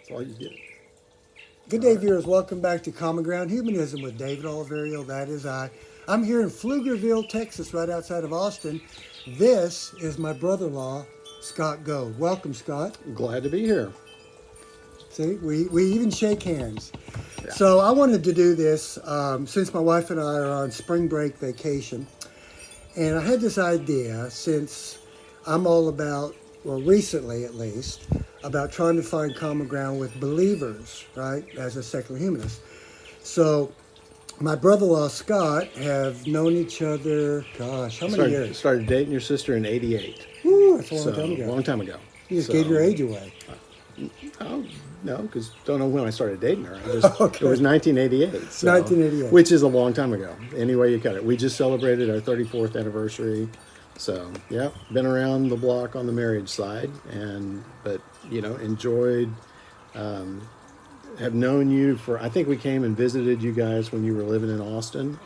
That's all you get. Good day, viewers. Welcome back to Common Ground Humanism with David Oliverio. That is I. I'm here in Pflugerville, Texas, right outside of Austin. This is my brother-in-law, Scott Goad. Welcome, Scott. Glad to be here. See, we even shake hands. Yeah. So I wanted to do this since my wife and I are on spring break vacation. And I had this idea since I'm all about, well, recently at least, about trying to find common ground with believers, right, as a secular humanist. So my brother-in-law, Scott, have known each other, gosh, how many years? Started dating your sister in '88. Woo, that's a long time ago. Long time ago. You just gave your age away. Oh, no, because don't know when I started dating her. Okay. It was 1988. So, 1988. Which is a long time ago. Anyway, you cut it. We just celebrated our 34th anniversary. So, yeah, been around the block on the marriage side, but enjoyed, have known you for, I think we came and visited you guys when you were living in Austin.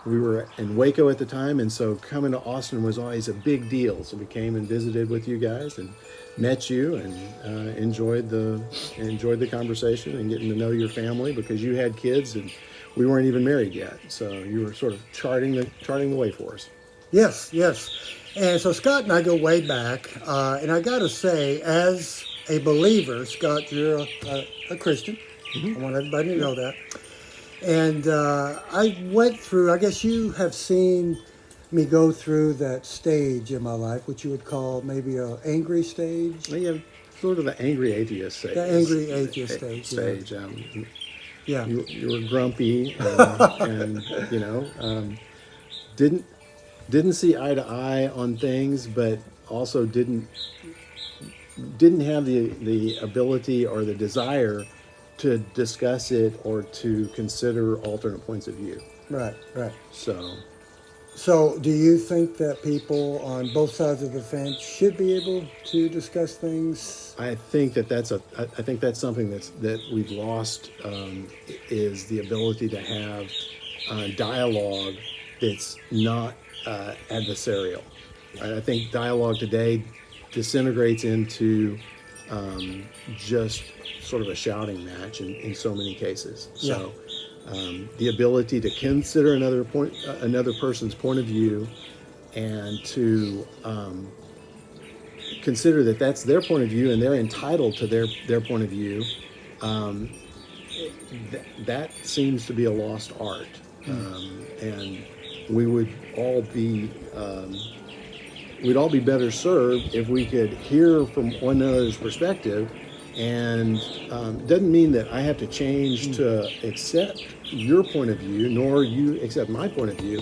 We were in Waco at the time, and so coming to Austin was always a big deal. So we came and visited with you guys and met you and enjoyed the conversation and getting to know your family because you had kids and we weren't even married yet. So you were sort of charting the way for us. Yes, yes. And so Scott and I go way back. And I got to say, as a believer, Scott, you're a Christian. Mm-hmm. I want everybody to know that. And I went through, I guess you have seen me go through that stage in my life, which you would call maybe an angry stage. Well, yeah, sort of the angry atheiist stage. The angry atheist stage. Yeah. Yeah. You were grumpy and didn't see eye to eye on things, but also didn't have the ability or the desire to discuss it or to consider alternate points of view. Right. So do you think that people on both sides of the fence should be able to discuss things? I think that's something that we've lost is the ability to have dialogue that's not adversarial. I think dialogue today disintegrates into just sort of a shouting match in so many cases. So the ability to consider another person's point of view and to consider that that's their point of view and they're entitled to their point of view, that seems to be a lost art. And we would all be we'd all be better served if we could hear from one another's perspective. And doesn't mean that I have to change to accept your point of view, nor you accept my point of view,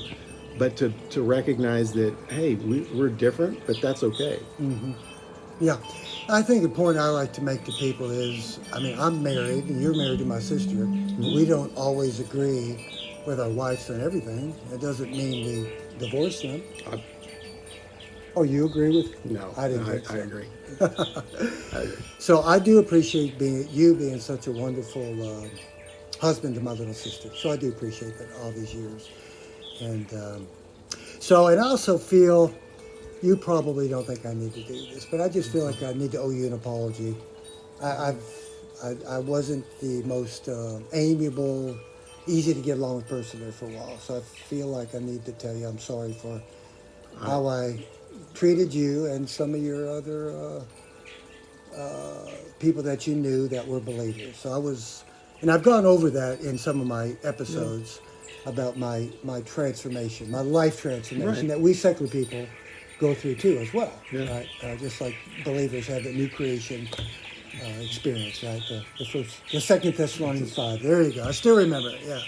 but to recognize that, hey, we're different, but that's okay. Mm-hmm. Yeah. I think the point I like to make to people is, I'm married and you're married to my sister. Mm-hmm. We don't always agree with our wives on everything. It doesn't mean we divorce them. Oh, you agree with? No, I didn't think so. I agree. I agree. So I do appreciate you being such a wonderful husband to my little sister. So I do appreciate that all these years. And and I also feel, you probably don't think I need to do this, but I just feel like I need to owe you an apology. I wasn't the most amiable, easy to get along with person there for a while. So I feel like I need to tell you I'm sorry for how I treated you and some of your other people that you knew that were believers. So and I've gone over that in some of my episodes about my transformation, my life transformation that we secular people go through too as well. Yeah. Right? Just like believers have that new creation experience, right? The 2 Thessalonians 5. There you go. I still remember it. Yeah.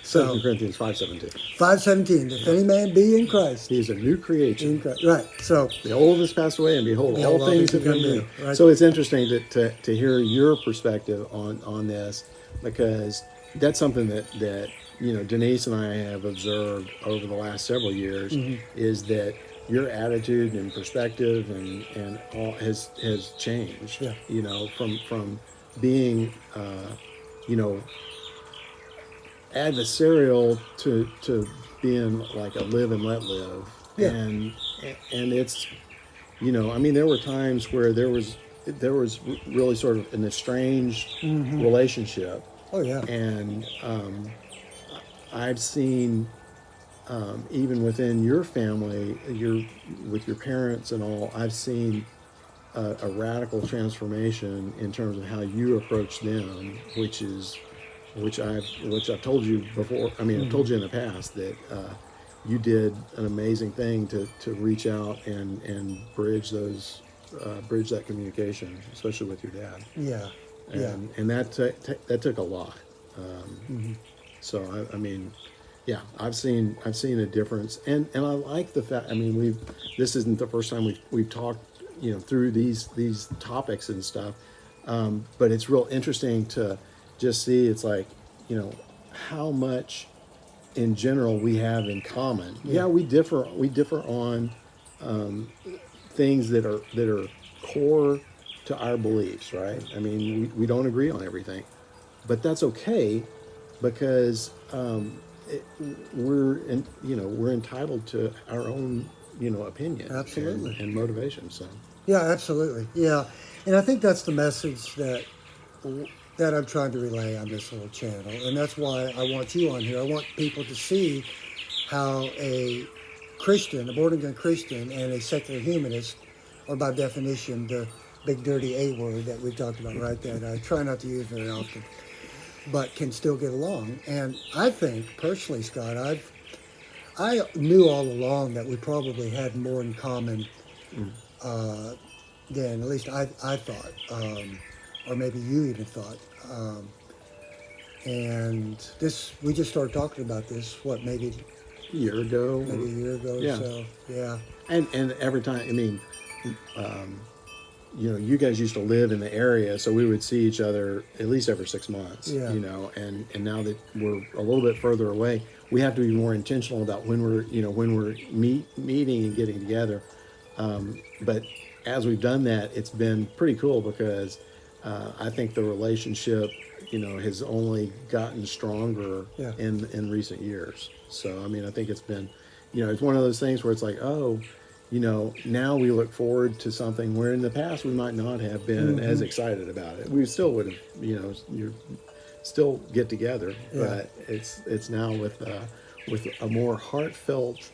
2 Corinthians 5:17. 5:17. If any man be in Christ, he is a new creation. In Christ. Right. So the old has passed away, and behold, all things have become new. Right. So it's interesting to hear your perspective on this, because that's something that Denise and I have observed over the last several years, is that your attitude and perspective and all has changed. Yeah. From being adversarial to being like a live and let live. Yeah. And it's there were times where there was there was really sort of an estranged relationship, Oh yeah. and I've seen even within your family, with your parents and all, I've seen a radical transformation in terms of how you approach them, which I've told you before. I mean, I've told you in the past that you did an amazing thing to reach out and bridge that communication, especially with your dad, Yeah. Yeah. and that took a lot. So I mean, yeah, I've seen a difference, and I like the fact. I mean, this isn't the first time we've talked, through these topics and stuff, but it's real interesting to just see. It's like, how much in general we have in common. Yeah. Yeah, we differ on things that are core to our beliefs, right? I mean, we don't agree on everything, but that's okay because it, we're entitled to our own opinion Absolutely. and motivation. So Yeah, absolutely. Yeah, and I think that's the message that I'm trying to relay on this little channel, and that's why I want you on here. I want people to see how a Christian, a born again Christian, and a secular humanist are by definition the big dirty A word that we've talked about, right? That I try not to use very often, but can still get along. And I think personally, Scott, I knew all along that we probably had more in common than at least I thought, or maybe you even thought. And this, we just started talking about this, what, a year ago, maybe a year ago or yeah, so. Yeah. and every time, I mean, you guys used to live in the area, so we would see each other at least every 6 months. Yeah. And now that we're a little bit further away, we have to be more intentional about when we're meeting and getting together. But as we've done that, it's been pretty cool because I think the relationship, has only gotten stronger Yeah. in recent years. So I mean, I think it's been, it's one of those things where it's like, oh, now we look forward to something where in the past we might not have been as excited about it. We still would have, you still get together, Yeah. but it's now with a more heartfelt,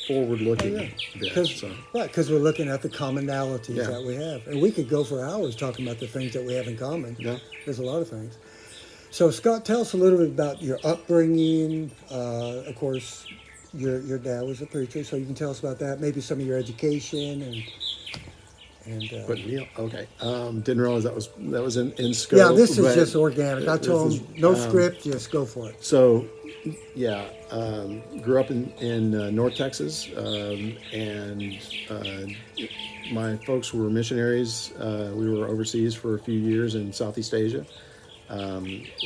forward-looking bit. Because So right, because we're looking at the commonalities Yeah. that we have, and we could go for hours talking about the things that we have in common. Yeah. There's a lot of things. So Scott, tell us a little bit about your upbringing. Of course, your dad was a preacher, so you can tell us about that. Maybe some of your education and. but okay, didn't realize that was in scope. Yeah, this is but just organic. I this told is, him no script, just go for it. So, yeah, grew up in North Texas, and my folks were missionaries. We were overseas for a few years in Southeast Asia.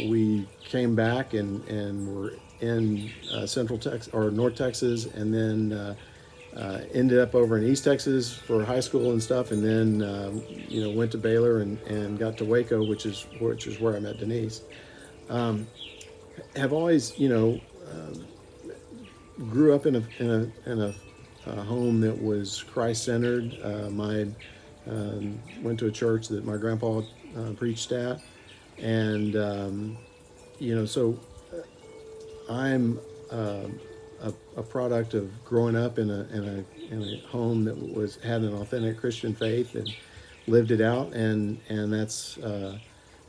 We came back and were in Central Texas or North Texas, and then ended up over in East Texas for high school and stuff, and then went to Baylor and got to Waco, which is where I met Denise. Have always grew up in a home that was Christ centered. My went to a church that my grandpa preached at, and so I'm a product of growing up in a home that had an authentic Christian faith and lived it out, and that's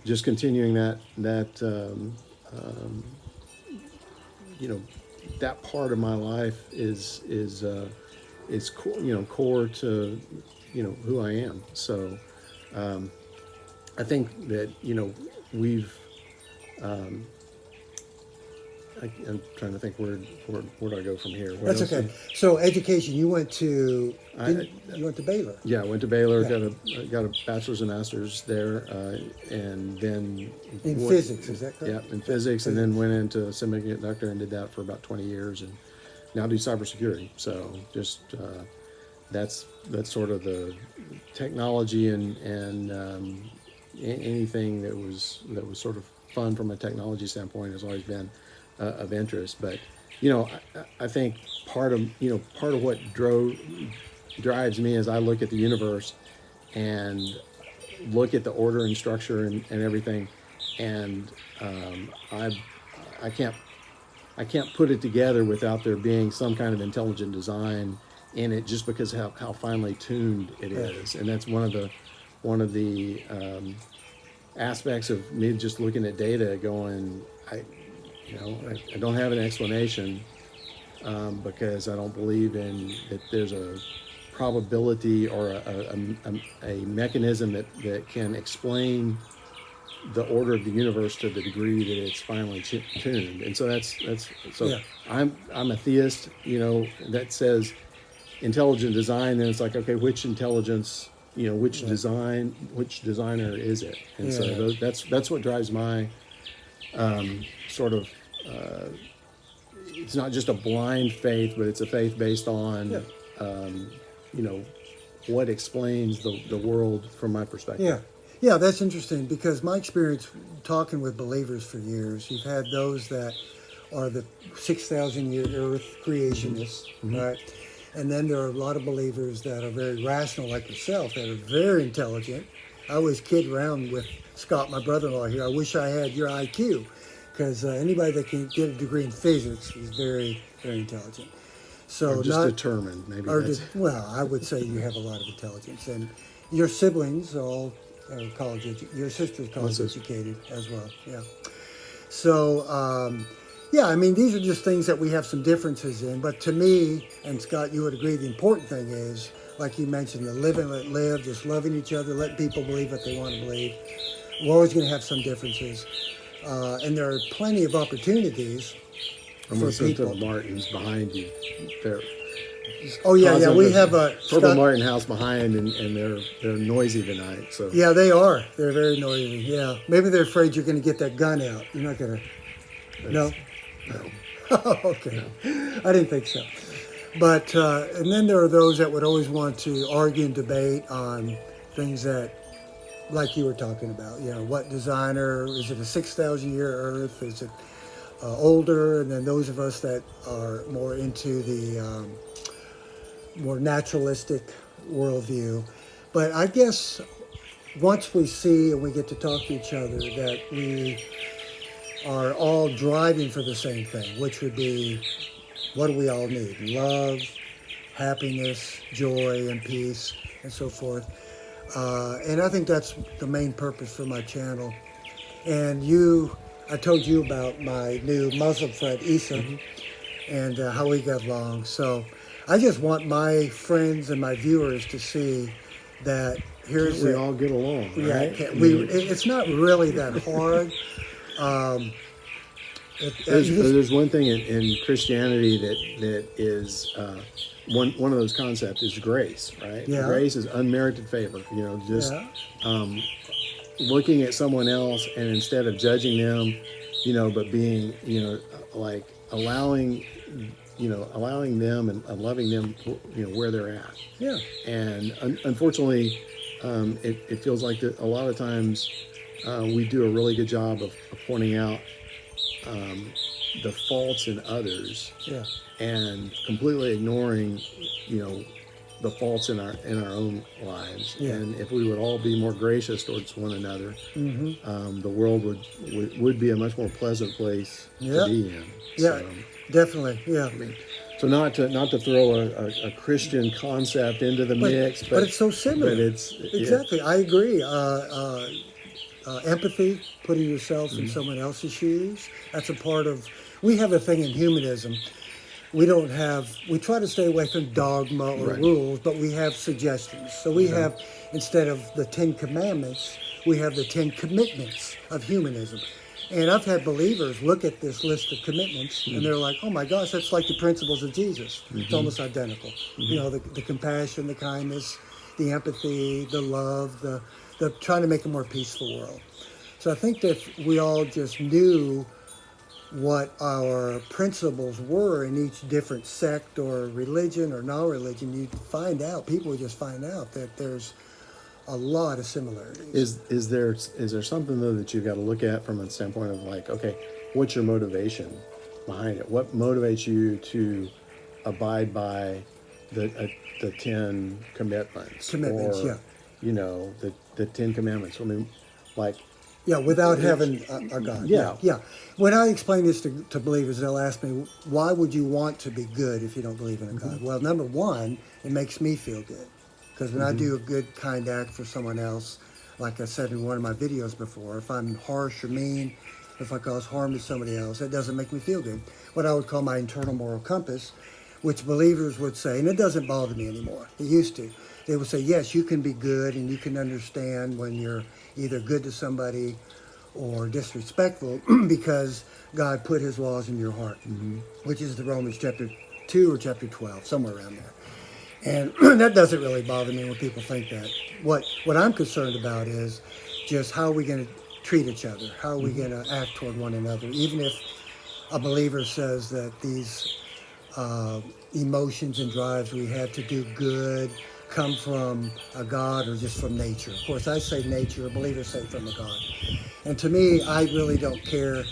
just continuing that that part of my life is core to who I am. So I think that we've I'm trying to think where do I go from here. What That's else? okay. So education, you went to Baylor. Yeah, I went to Baylor, Yeah. got a bachelor's and master's there, and then In physics, is that correct? Yeah, in physics, and then went into semiconductor and did that for about 20 years, and now do cybersecurity. So just that's sort of the technology and anything that was sort of fun from a technology standpoint has always been of interest. But I think part of what drives me as I look at the universe and look at the order and structure and everything, and I can't put it together without there being some kind of intelligent design in it, just because how finely tuned it is. And that's one of the aspects of me just looking at data, going, I don't have an explanation, because I don't believe in that there's a probability or a mechanism that can explain the order of the universe to the degree that it's finely tuned. And so that's so Yeah. I'm a theist, that says intelligent design. Then it's like, okay, which intelligence, which designer is it? And so Yeah. that's what drives my sort of it's not just a blind faith, but it's a faith based Yeah. on what explains the world from my perspective. Yeah. Yeah, that's interesting because my experience talking with believers for years, you've had those that are the 6,000 year earth creationists, right? And then there are a lot of believers that are very rational, like yourself, that are very intelligent. I always kid around with Scott, my brother in law here. I wish I had your IQ because anybody that can get a degree in physics is very, very intelligent. So Or just determined, maybe. Well, I would say you have a lot of intelligence, and your siblings all are your sister's college educated as well. Yeah. So yeah, I mean, these are just things that we have some differences in. But to me, and Scott, you would agree, the important thing is, like you mentioned, the live and let live, just loving each other, letting people believe what they want to believe. We're always going to have some differences, and there are plenty of opportunities. I'm going to send to the Martins behind you. They're Oh yeah, we have a Purple Martin house behind, and they're noisy tonight. So yeah, they are. They're very noisy. Yeah, maybe they're afraid you're going to get that gun out. You're not going to. No. Oh, okay. No. I didn't think so. But and then there are those that would always want to argue and debate on things that, like you were talking about. What designer is it? A 6,000 year Earth? Is it older? And then those of us that are more into the more naturalistic worldview. But I guess once we see and we get to talk to each other that we are all driving for the same thing, which would be, what do we all need? Love, happiness, joy, and peace, and so forth. And I think that's the main purpose for my channel. And I told you about my new Muslim friend, Isa, and how we got along. So I just want my friends and my viewers to see that we all get along, right? It's not really that hard. There's one thing in Christianity that is one of those concepts is grace, right? Yeah. Grace is unmerited favor. Looking at someone else and instead of judging them, but being, like allowing them and loving them, where they're at. Yeah. And unfortunately, it feels like that a lot of times we do a really good job of pointing out the faults in others, yeah, and completely ignoring, the faults in our own lives. Yeah. And if we would all be more gracious towards one another, the world would be a much more pleasant place to be in. Yeah, So, definitely. Yeah. so not to throw a Christian concept into the mix, but it's so similar. But it's exactly. I agree. Empathy, putting yourself in someone else's shoes. That's a part of. We have a thing in humanism. We try to stay away from dogma or rules, but we have suggestions. So we have, instead of the 10 commandments, we have the 10 commitments of humanism. And I've had believers look at this list of commitments and they're like, oh my gosh, that's like the principles of Jesus. It's almost identical. The compassion, the kindness, the empathy, the love, the trying to make a more peaceful world. So I think that if we all just knew what our principles were in each different sect or religion or non-religion, people would just find out that there's a lot of similarities. Is there something though that you've got to look at from a standpoint of like, okay, what's your motivation behind it? What motivates you to abide by the 10 commitments? Commitments, or, the Ten Commandments. I mean, like, Yeah, without having a God. Yeah. Yeah. When I explain this to believers, they'll ask me, why would you want to be good if you don't believe in a God? Well, number one, it makes me feel good. Because when I do a good, kind act for someone else, like I said in one of my videos before, if I'm harsh or mean, if I cause harm to somebody else, that doesn't make me feel good. What I would call my internal moral compass, which believers would say, and it doesn't bother me anymore. It used to. They would say, yes, you can be good and you can understand when you're either good to somebody or disrespectful because God put his laws in your heart, which is the Romans chapter 2 or chapter 12, somewhere around there. And that doesn't really bother me when people think that. What I'm concerned about is just how are we going to treat each other? How are we going to act toward one another? Even if a believer says that these emotions and drives we have to do good come from a God or just from nature. Of course, I say nature, believers say from a God. And to me, I really don't care.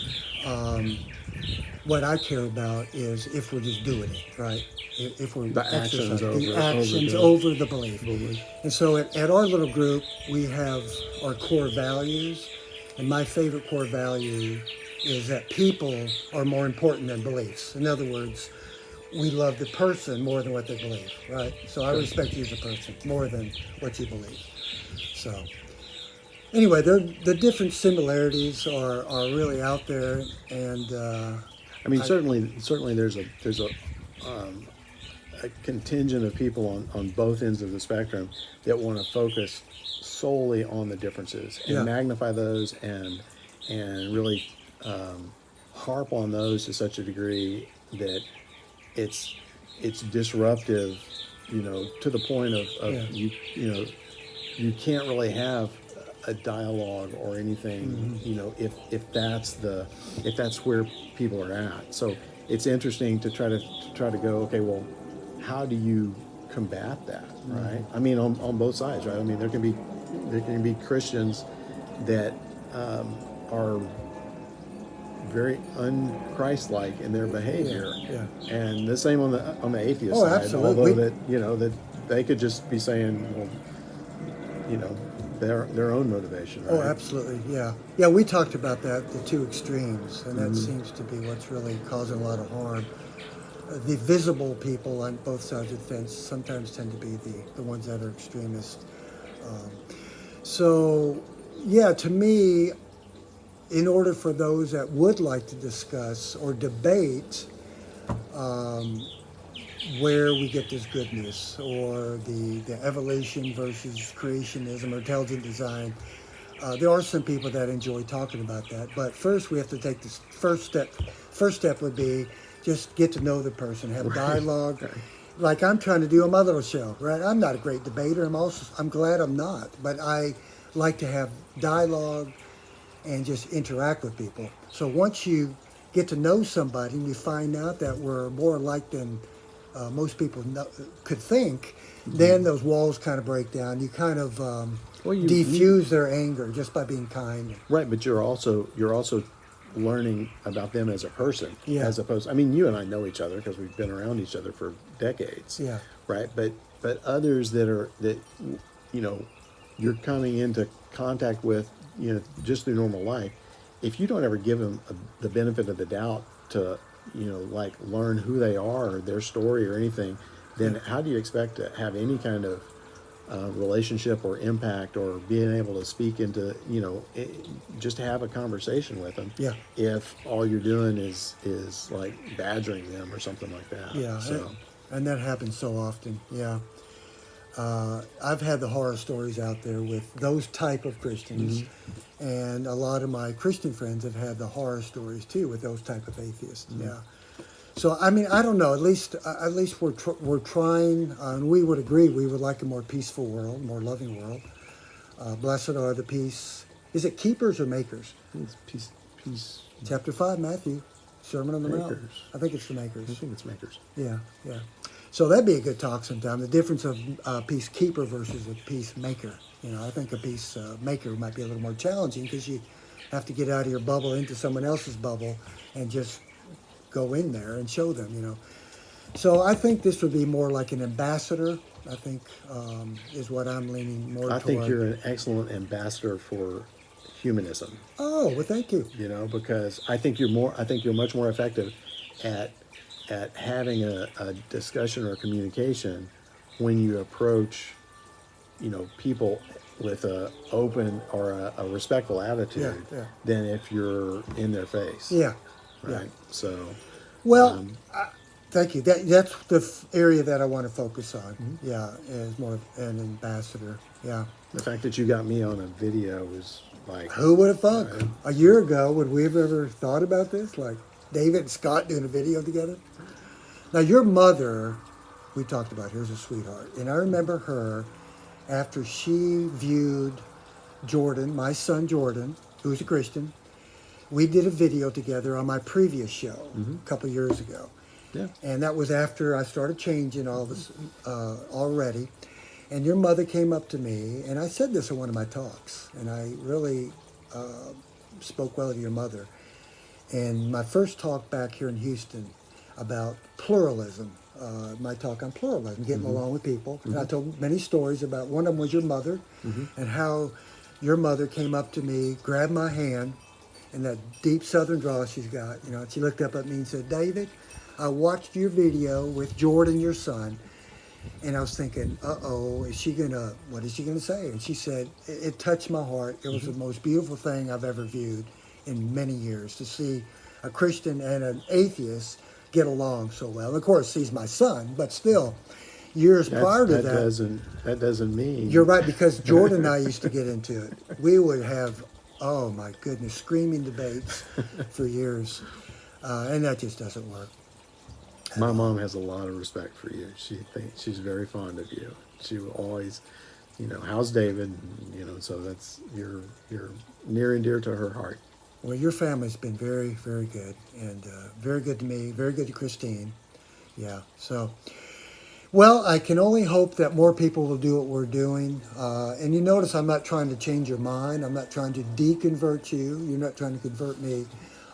What I care about is if we're just doing it, right? If we're The actions exercising the over actions the over the belief. belief. And so at our little group, we have our core values. And my favorite core value is that people are more important than beliefs. In other words, we love the person more than what they believe, right? So I respect you as a person more than what you believe. So anyway, the different similarities are really out there, and I mean, certainly a contingent of people on both ends of the spectrum that want to focus solely on the differences and Yeah. magnify those and really harp on those to such a degree that it's disruptive, to the point of Yeah. you can't really have a dialogue or anything, if that's where people are at. So it's interesting to try to go, okay, well, how do you combat that, right? I mean, on both sides, right? I mean, there can be Christians that are very un-Christ-like in their behavior, Yeah. and the same on the atheist Oh, side. absolutely. Although that they could just be saying, well, their own motivation, right? Oh, absolutely. Yeah. Yeah, we talked about that, the two extremes, and that seems to be what's really causing a lot of harm. The visible people on both sides of the fence sometimes tend to be the ones that are extremists. So, yeah, to me, in order for those that would like to discuss or debate where we get this goodness or the evolution versus creationism or intelligent design, there are some people that enjoy talking about that. But first, we have to take this first step. First step would be just get to know the person, have dialogue. Right. Like I'm trying to do on my little show, right? I'm not a great debater. I'm glad I'm not, but I like to have dialogue and just interact with people. So once you get to know somebody and you find out that we're more alike than most people could think, then those walls kind of break down. You kind of Well, defuse their anger just by being kind. right, but you're also learning about them as a person, Yeah. as opposed. I mean, you and I know each other because we've been around each other for decades. Yeah. Right, but others that you're coming into contact with, just through normal life. If you don't ever give them the benefit of the doubt to, like learn who they are, or their story, or anything, then how do you expect to have any kind of relationship or impact or being able to speak into, just have a conversation with them? Yeah. If all you're doing is like badgering them or something like that. Yeah, So and that happens so often. Yeah, I've had the horror stories out there with those type of Christians, and a lot of my Christian friends have had the horror stories too with those type of atheists. Yeah. So I mean, I don't know. At least we're trying, and we would agree. We would like a more peaceful world, more loving world. Blessed are the peace. Is it keepers or makers? it's peace. Chapter 5, Matthew, Sermon on the Mount. Makers. I think it's the makers. I think it's makers. Yeah, yeah. So that'd be a good talk sometime. The difference of peacekeeper versus a peacemaker. I think a peacemaker might be a little more challenging because you have to get out of your bubble into someone else's bubble and just go in there and show them. So I think this would be more like an ambassador I think is what I'm leaning more I toward. think you're an excellent ambassador for humanism. Oh, well, thank you. You know, because I think you're more. I think you're much more effective at having a discussion or communication when you approach, people with a open or a respectful attitude Yeah, yeah. than if you're in their face. Yeah, Right. yeah. So. Well, thank you. That's the area that I want to focus on. Yeah, as more of an ambassador. Yeah. The fact that you got me on a video is like, Who would have thought? Right. A year ago, would we have ever thought about this? Like David and Scott doing a video together? Now, your mother, we talked about her as a sweetheart. And I remember her after she viewed Jordan, my son Jordan, who's a Christian. We did a video together on my previous show a couple years ago. yeah, And that was after I started changing all this already. And your mother came up to me, and I said this in one of my talks, and I really spoke well of your mother. And my first talk back here in Houston about pluralism, my talk on pluralism, getting along with people. And I told many stories about, one of them was your mother, and how your mother came up to me, grabbed my hand, and that deep southern drawl she's got, she looked up at me and said, David, I watched your video with Jordan, your son, and I was thinking, uh-oh, what is she gonna say? And she said, it touched my heart. It was the most beautiful thing I've ever viewed in many years, to see a Christian and an atheist get along so well. And of course, he's my son, but still, years prior to that doesn't mean you're right, because Jordan and I used to get into it. We would have, oh my goodness, screaming debates for years, and that just doesn't work. My mom has a lot of respect for you. She thinks she's very fond of you. She will always, how's David? So that's you're near and dear to her heart. Well, your family's been very, very good, and very good to me, very good to Christine. Yeah, so, well, I can only hope that more people will do what we're doing. And you notice I'm not trying to change your mind. I'm not trying to deconvert you. You're not trying to convert me.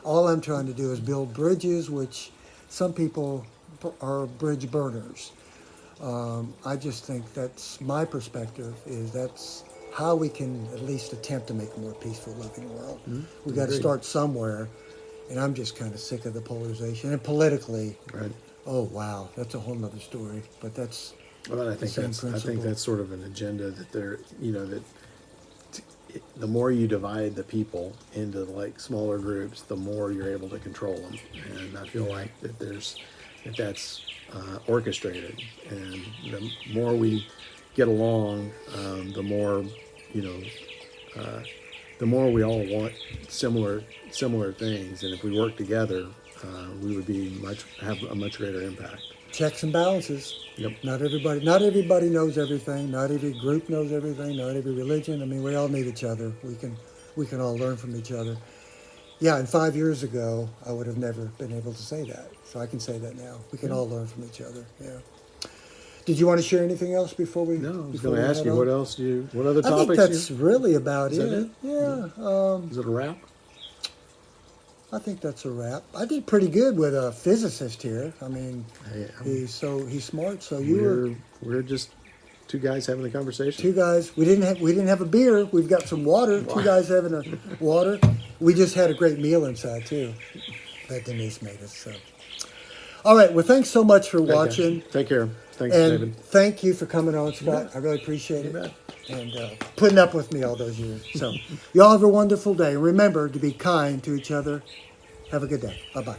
All I'm trying to do is build bridges, which some people are bridge burners. I just think that's my perspective, is that's how we can at least attempt to make a more peaceful, loving world. We got to start somewhere, and I'm just kind of sick of the polarization. And politically, Right. oh wow, that's a whole nother story. But that's Well, I think same that's principle. sort of an agenda that the more you divide the people into like smaller groups, the more you're able to control them. And I feel like that's orchestrated, and the more we get along, the more the more we all want similar things, and if we work together, we would have a much greater impact. Checks and balances. Yep. Not everybody knows everything. Not every group knows everything. Not every religion. I mean, we all need each other. We can all learn from each other. Yeah, and 5 years ago, I would have never been able to say that. So I can say that now. We can all learn from each other. Yeah. Did you want to share anything else before we? No, I was before going to we ask head you on? what other I think topics. that's really about Is that it. it? Yeah. Is it a wrap? I think that's a wrap. I did pretty good with a physicist here. I mean, Hey, he's smart. So you were we're just two guys having a conversation. two guys. We didn't have a beer. We've got some water. Two guys having a water. We just had a great meal inside too. That Denise made us. So, all right. Well, thanks so much for Okay. watching, Take care. Thanks, and David. thank you for coming on, Scott. bet. I really appreciate You it, bet. and putting up with me all those years. So, y'all have a wonderful day. Remember to be kind to each other. Have a good day. Bye bye.